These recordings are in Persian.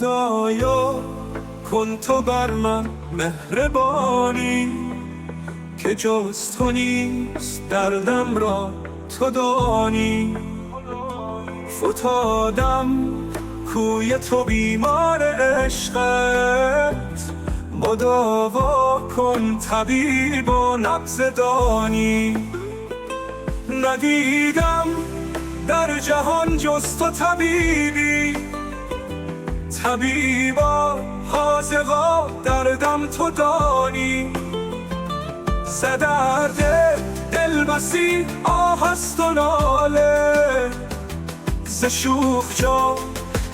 خدایا کن تو بر من مهربانی، که جز تو نیست دردم را تو دانی. فتادم کوی تو بیمار عشقت، مداوا کن طبیب و نبض دانی. ندیدم در جهان جز تو طبیبی، طبیبا حاذقا دردم تو دانی. ز درد دل بسی آه است و ناله، ز شوخ جا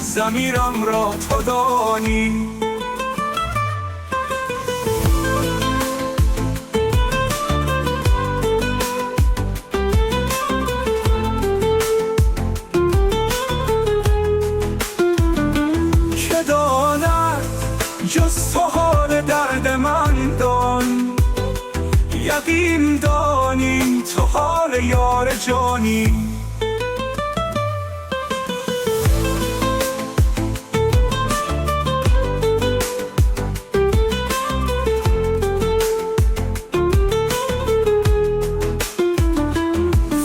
ضمیرم را تو دانی. که داند جز تو حال درد من دان، یقین دانی تو حال یار جانی.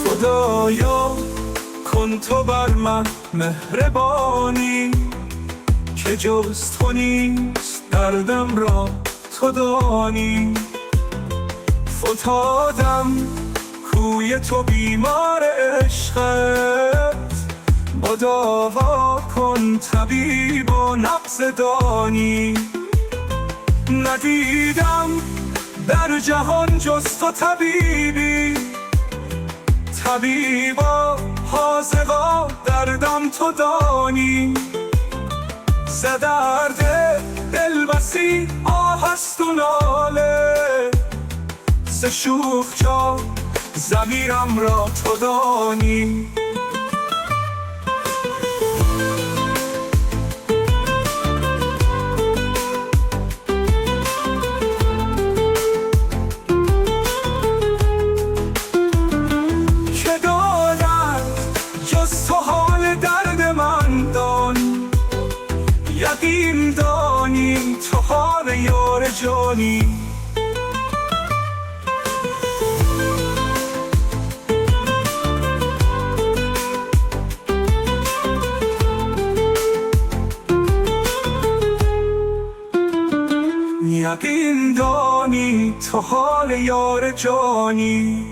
خدایا کن تو بر من مهربانی، که جز تو نیست دردم را تو دانی. فتادم کوی تو بیمار عشقت، مداوا کن طبیب و نبض دانی. ندیدم در جهان جز تو طبیبی، طبیبا حاذقا دردم تو دانی. ز درد دل بسی آه است و ناله، ز شوخ جا ضمیرم را تو دانی. که داند جز تو حال درد من دان، یقین دانی تو حال یار جانی. یقین دانی تو حال یار جانی.